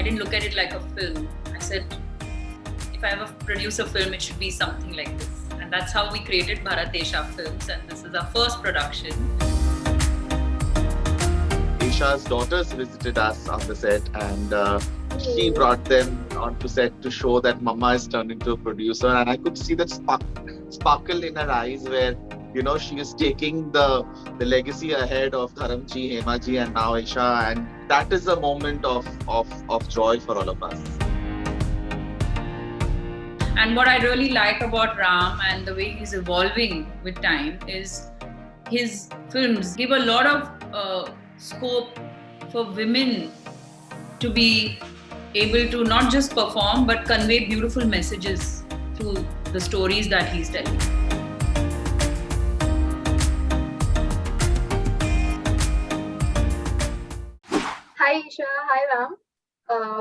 I didn't look at it like a film. I said, if I ever produce a film, it should be something like this. And that's how we created Bharatesha Films, and this is our first production. Isha's daughters visited us on the set, and she brought them onto set to show that Mama is turned into a producer. And I could see that sparkle in her eyes, where she is taking the legacy ahead of Dharamji, Hemaji, and now Isha, and that is a moment of joy for all of us. And what I really like about Ram and the way he's evolving with time is his films give a lot of scope for women to be able to not just perform but convey beautiful messages through the stories that he's telling. Hi Isha, hi Ram.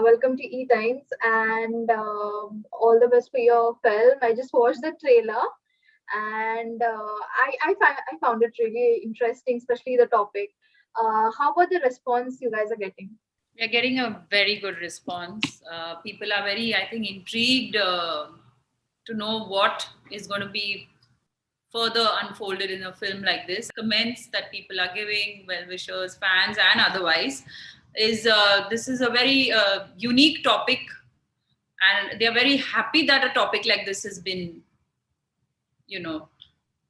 Welcome to E Times, and all the best for your film. I just watched the trailer, and I found it really interesting, especially the topic. How about the response you guys are getting? We are getting a very good response. People are very, I think, intrigued to know what is going to be further unfolded in a film like this. Comments that people are giving, well-wishers, fans, and otherwise, is this is a very unique topic, and they are very happy that a topic like this has been,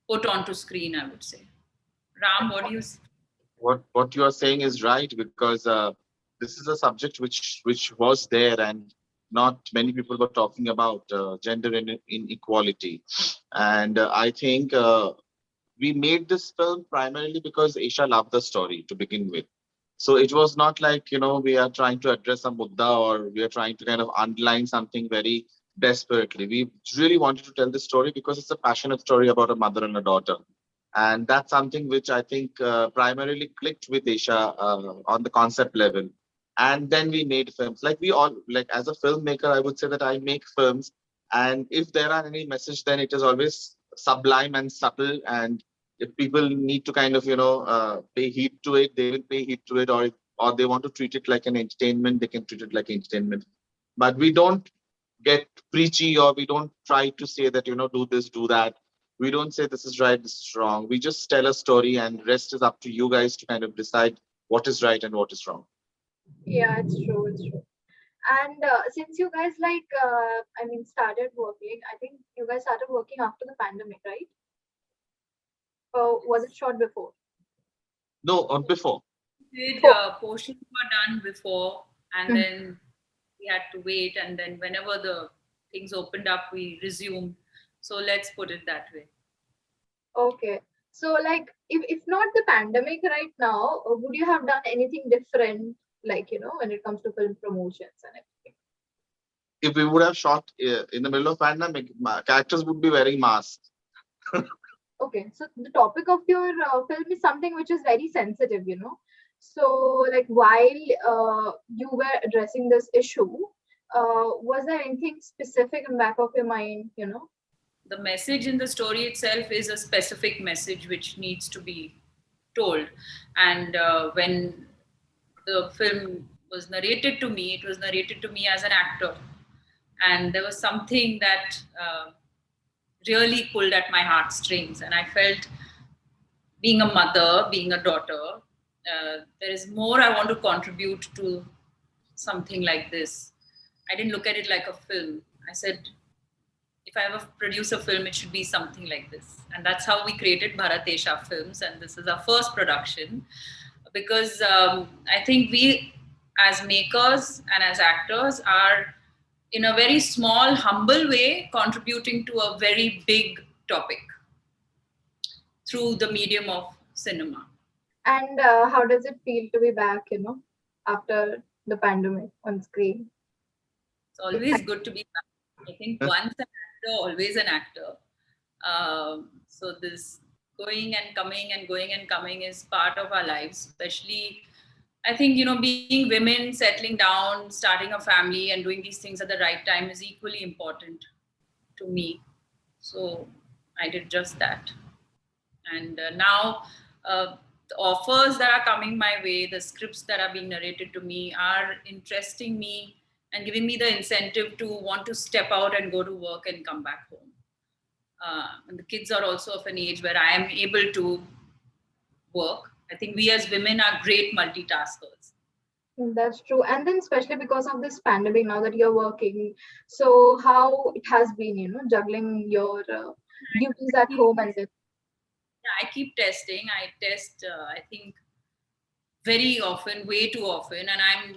put onto screen, I would say. Ram, what do you say? What you are saying is right, because this is a subject which was there, and not many people were talking about gender inequality. And I think we made this film primarily because Isha loved the story to begin with. So it was not like, we are trying to address a mudda, or we are trying to kind of underline something very desperately. We really wanted to tell this story because it's a passionate story about a mother and a daughter. And that's something which I think primarily clicked with Isha on the concept level. And then we made films. Like as a filmmaker, I would say that I make films. And if there are any message, then it is always sublime and subtle. And if people need to kind of, pay heed to it, they will pay heed to it. Or they want to treat it like an entertainment, they can treat it like entertainment. But we don't get preachy, or we don't try to say that, do this, do that. We don't say this is right, this is wrong. We just tell a story, and rest is up to you guys to kind of decide what is right and what is wrong. Yeah, it's true. It's true. And since you guys started working, I think you guys started working after the pandemic, right? Or was it short before? No, on before. Portions were done before, and then we had to wait, and then whenever the things opened up, we resumed. So let's put it that way. Okay. So if not the pandemic right now, would you have done anything different, when it comes to film promotions and everything? If we would have shot in the middle of pandemic, characters would be wearing masks. Okay, so the topic of your film is something which is very sensitive, So, while you were addressing this issue, was there anything specific in the back of your mind, The message in the story itself is a specific message which needs to be told. And when the film was narrated to me, it was narrated to me as an actor. And there was something that really pulled at my heartstrings. And I felt, being a mother, being a daughter, there is more I want to contribute to something like this. I didn't look at it like a film. I said, if I ever produce a film, it should be something like this. And that's how we created Bharatesha Films. And this is our first production, because I think we, as makers and as actors, are in a very small, humble way contributing to a very big topic through the medium of cinema. And how does it feel to be back, after the pandemic on screen? It's always good to be back. I think once an actor, always an actor. So this going and coming and going and coming is part of our lives, especially, I think, being women, settling down, starting a family and doing these things at the right time is equally important to me. So I did just that. And now the offers that are coming my way, the scripts that are being narrated to me are interesting me and giving me the incentive to want to step out and go to work and come back home. And the kids are also of an age where I am able to work. I think we as women are great multitaskers. That's true. And then especially because of this pandemic, now that you're working, so how it has been, juggling your duties at home and then. Yeah, I keep testing. I test, I think, very often, way too often. And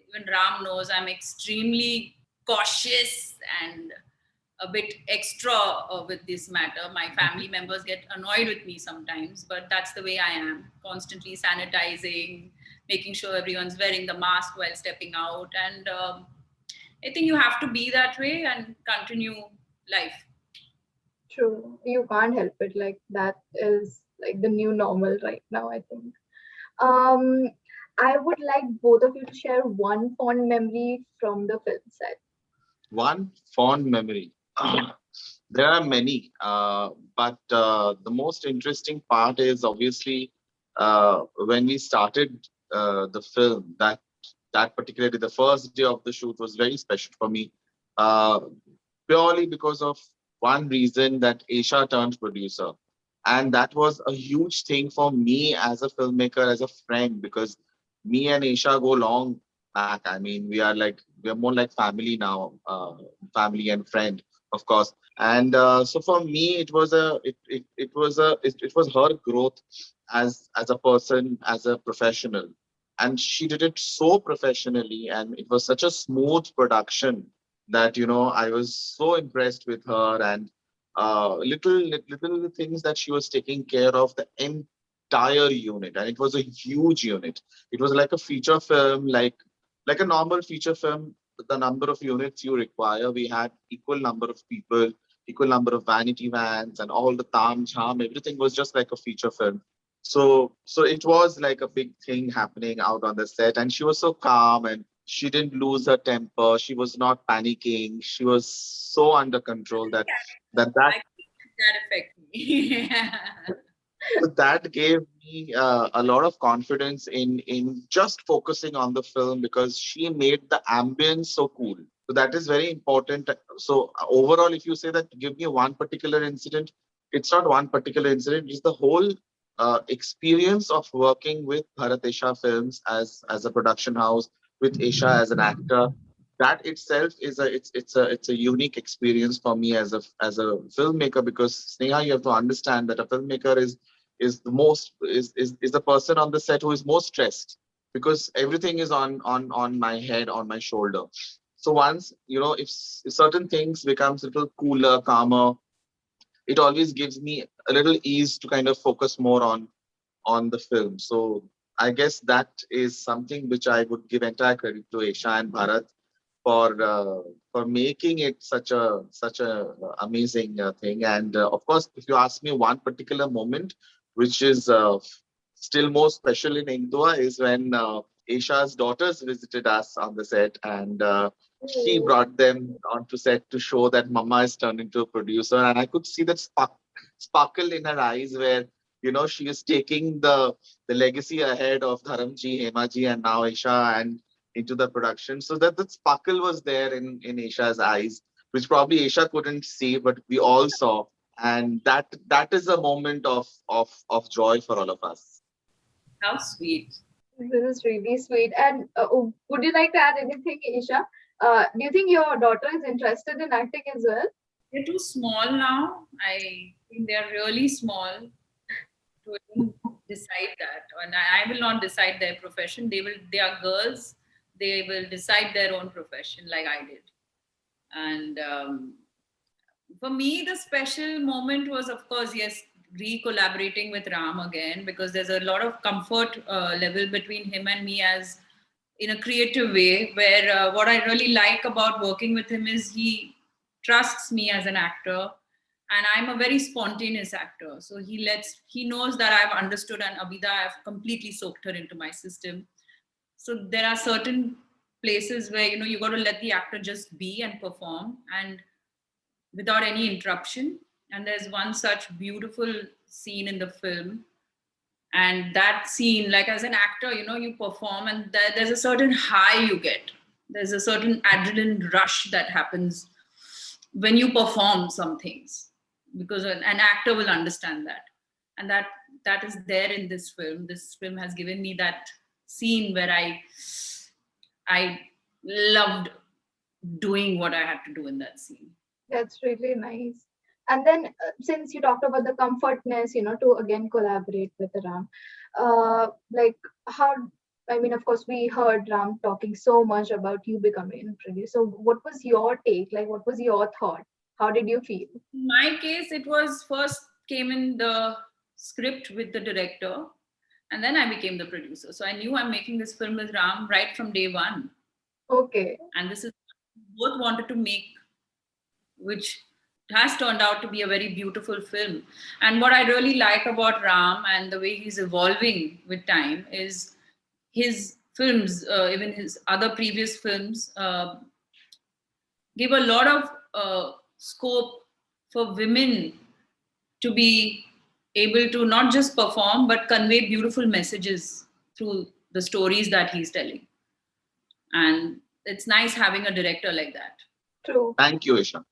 even Ram knows, I'm extremely cautious and a bit extra with this matter. My family members get annoyed with me sometimes, but that's the way I am. Constantly sanitizing, making sure everyone's wearing the mask while stepping out. And I think you have to be that way and continue life. True. You can't help it. Like that is like the new normal right now, I think. Um, I would like both of you to share one fond memory from the film set. One fond memory. There are many, but the most interesting part is obviously when we started the film. That particularly the first day of the shoot was very special for me, uh, purely because of one reason, that Aisha turned producer, and that was a huge thing for me as a filmmaker, as a friend, because me and Aisha go long back. I mean, we are more like family now, family and friend, of course. And so for me, it was her growth as a person, as a professional, and she did it so professionally, and it was such a smooth production that I was so impressed with her, and little things that she was taking care of the entire unit, and it was a huge unit. It was like a feature film, like a normal feature film. The number of units you require, we had equal number of people, equal number of vanity vans, and all the tam jam, everything was just like a feature film. So it was like a big thing happening out on the set, and she was so calm, and she didn't lose her temper. She was not panicking. She was so under control that I think that affect me. so that gave me a lot of confidence in just focusing on the film, because she made the ambience so cool. So that is very important. So overall, if you say that, give me one particular incident, it's not one particular incident. It's the whole experience of working with Bharat Aisha Films as a production house, with Aisha as an actor. That itself is a unique experience for me as a filmmaker, because Sneha, you have to understand that a filmmaker is the person on the set who is most stressed, because everything is on my head, on my shoulder. So once if certain things becomes a little cooler, calmer, it always gives me a little ease to kind of focus more on the film. So I guess that is something which I would give entire credit to Aisha and Bharat for making it such a amazing thing. And of course, if you ask me one particular moment, which is still more special in Indua, is when Aisha's daughters visited us on the set, and she Oh, brought them onto set to show that Mama is turned into a producer, and I could see that sparkle in her eyes, where she is taking the legacy ahead of Dharamji, Hemaji, and now Aisha, and into the production. So that sparkle was there in Aisha's eyes, which probably Aisha couldn't see, but we all saw. And that is a moment of joy for all of us. How sweet. this is really sweet. And would you like to add anything, Isha? Do you think your daughter is interested in acting as well? They're too small now. I think they're really small to even decide that. And I will not decide their profession. They are girls. They will decide their own profession like I did. And for me, the special moment was, of course, yes, re-collaborating with Ram again, because there's a lot of comfort level between him and me, as in a creative way, where what I really like about working with him is he trusts me as an actor, and I'm a very spontaneous actor. So he knows that I've understood, and Abida, I've completely soaked her into my system. So there are certain places where you got to let the actor just be and perform, and without any interruption. And there's one such beautiful scene in the film, and that scene, like as an actor, you perform, and there's a certain high you get There's a certain adrenaline rush that happens when you perform some things, because an actor will understand that. And that is there in this film. This film has given me that scene where I loved doing what I had to do in that scene. That's really nice. And then since you talked about the comfortness, to again collaborate with Ram, like how, I mean, of course, we heard Ram talking so much about you becoming a producer. So what was your take? Like, what was your thought? How did you feel? In my case, it was first came in the script with the director, and then I became the producer. So I knew I'm making this film with Ram right from day one. Okay. And this is both wanted to make, which has turned out to be a very beautiful film. And what I really like about Ram and the way he's evolving with time is his films, even his other previous films, give a lot of scope for women to be able to not just perform, but convey beautiful messages through the stories that he's telling. And it's nice having a director like that. True. Thank you, Isha.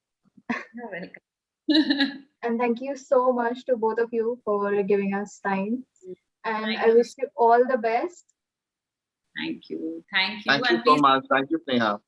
You're welcome. And thank you so much to both of you for giving us time. And I wish you all the best. Thank you. Thank you. Thank you And so please much. Thank you, Sneha.